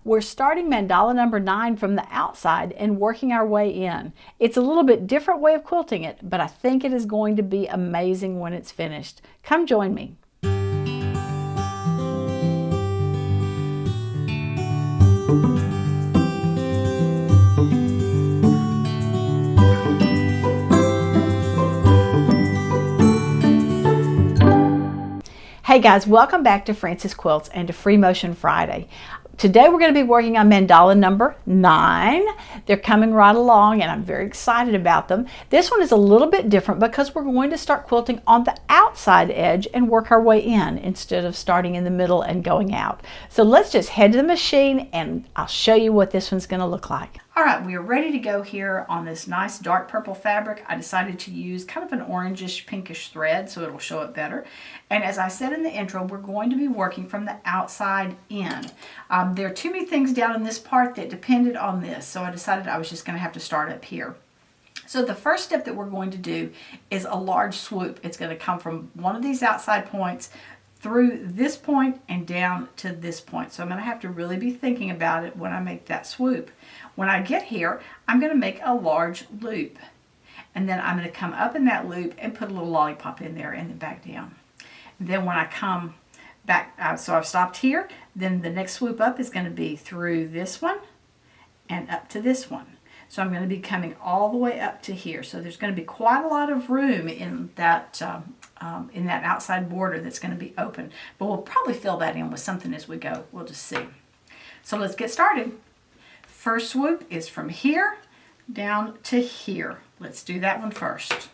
We're starting mandala number 9 from the outside and working our way in. It's a little bit different way of quilting it, but I think it is going to be amazing when it's finished. Come join me. Hey guys, welcome back to Frances Quilts and to Free Motion Friday. Today we're going to be working on mandala number 9. They're coming right along and I'm very excited about them. This one is a little bit different because we're going to start quilting on the outside edge and work our way in instead of starting in the middle and going out. So let's just head to the machine and I'll show you what this one's going to look like. All right, we are ready to go here on this nice dark purple fabric. I decided to use kind of an orangish pinkish thread so it'll show it better. And as I said in the intro, we're going to be working from the outside in. There are too many things down in this part that depended on this, so I decided I was just going to have to start up here. So the first step that we're going to do is a large swoop. It's going to come from one of these outside points through this point and down to this point. So I'm going to have to really be thinking about it when I make that swoop. When I get here, I'm going to make a large loop. And then I'm going to come up in that loop and put a little lollipop in there and then back down. And then when I come back, so I've stopped here, then the next swoop up is going to be through this one and up to this one. So I'm going to be coming all the way up to here. So there's going to be quite a lot of room in that outside border that's going to be open. But we'll probably fill that in with something as we go. We'll just see. So let's get started. First swoop is from here down to here. Let's do that one first.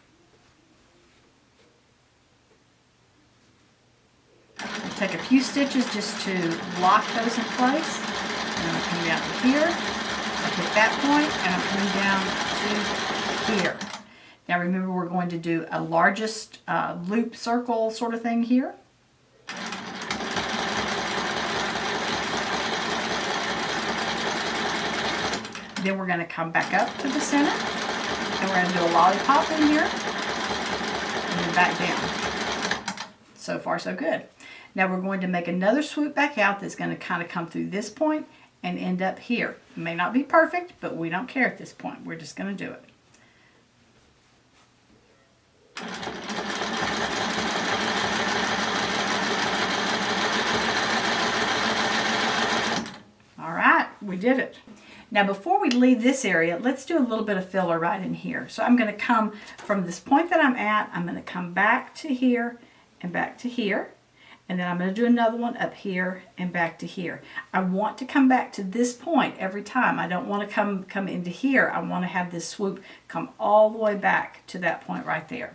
I'll take a few stitches just to lock those in place. And I'm coming down to here. I hit that point and I'm coming down to here. Now remember, we're going to do a largest loop circle sort of thing here. Then we're going to come back up to the center and we're going to do a lollipop in here and then back down. So far so good. Now we're going to make another swoop back out that's going to kind of come through this point and end up here. It may not be perfect, but we don't care at this point. We're just going to do it. All right, we did it. Now before we leave this area, let's do a little bit of filler right in here. So I'm going to come from this point that I'm at, I'm going to come back to here and back to here. And then I'm going to do another one up here and back to here. I want to come back to this point every time. I don't want to come into here. I want to have this swoop come all the way back to that point right there.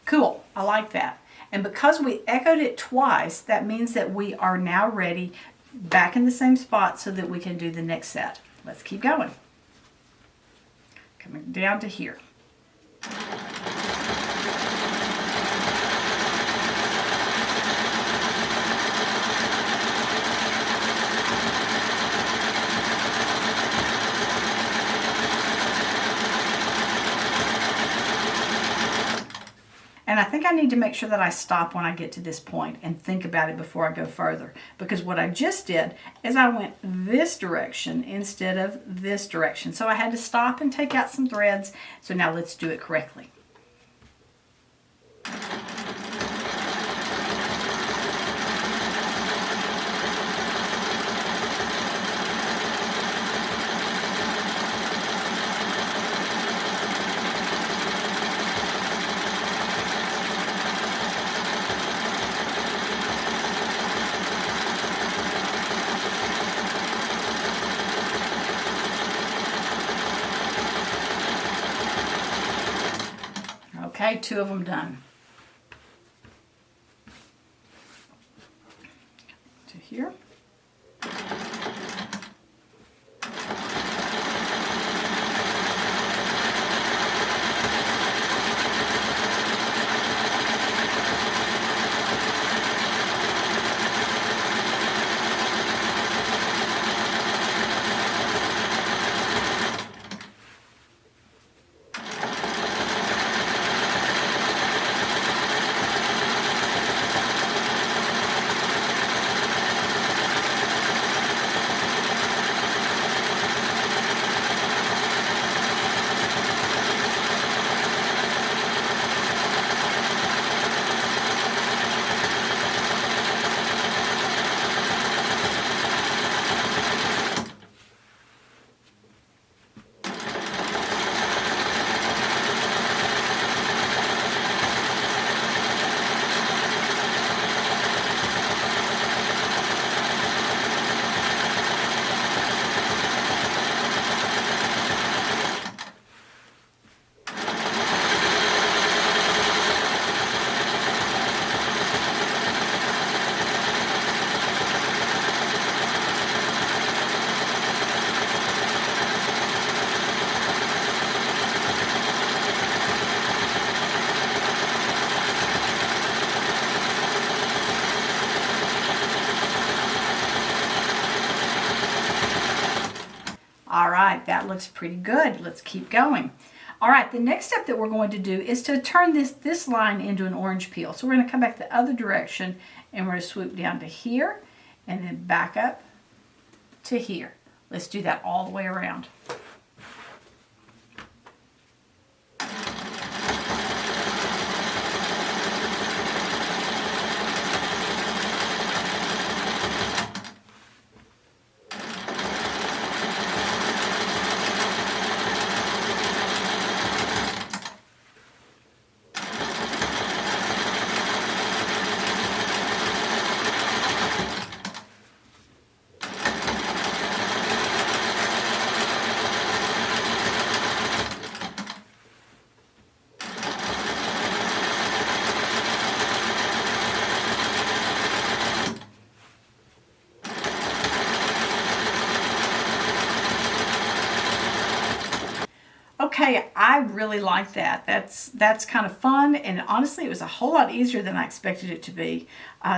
Cool, I like that. And because we echoed it twice, that means that we are now ready back in the same spot so that we can do the next set. Let's keep going. Coming down to here. And I think I need to make sure that I stop when I get to this point and think about it before I go further. Because what I just did is I went this direction instead of this direction. So I had to stop and take out some threads. So now let's do it correctly. Okay, 2 of them done. To here. that looks pretty good. Let's keep going. All right, the next step that we're going to do is to turn this line into an orange peel. So we're going to come back the other direction, and we're going to swoop down to here and then back up to here. Let's do that all the way around. Okay, I really like that. That's kind of fun, and honestly, it was a whole lot easier than I expected it to be.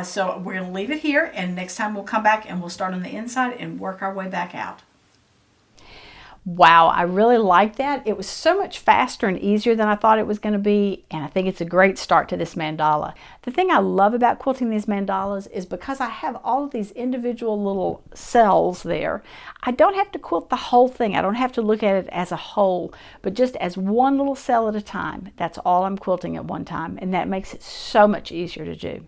So we're going to leave it here, and next time we'll come back and we'll start on the inside and work our way back out. Wow, I really like that. It was so much faster and easier than I thought it was going to be, and I think it's a great start to this mandala. The thing I love about quilting these mandalas is because I have all of these individual little cells there, I don't have to quilt the whole thing. I don't have to look at it as a whole, but just as one little cell at a time. That's all I'm quilting at one time, and that makes it so much easier to do.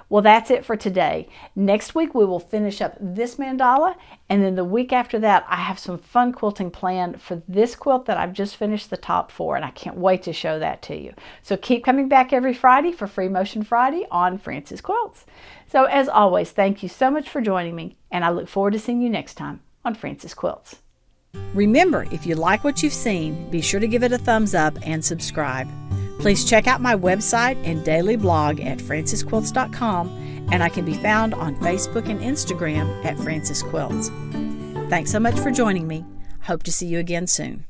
Well, that's it for today. Next week we will finish up this mandala, and then the week after that I have some fun quilting planned for this quilt that I've just finished the top for, and I can't wait to show that to you. So keep coming back every Friday for Free Motion Friday on Frances Quilts. So as always, thank you so much for joining me, and I look forward to seeing you next time on Frances Quilts. Remember, if you like what you've seen, be sure to give it a thumbs up and subscribe. Please check out my website and daily blog at francesquilts.com, and I can be found on Facebook and Instagram at Frances Quilts. Thanks so much for joining me. Hope to see you again soon.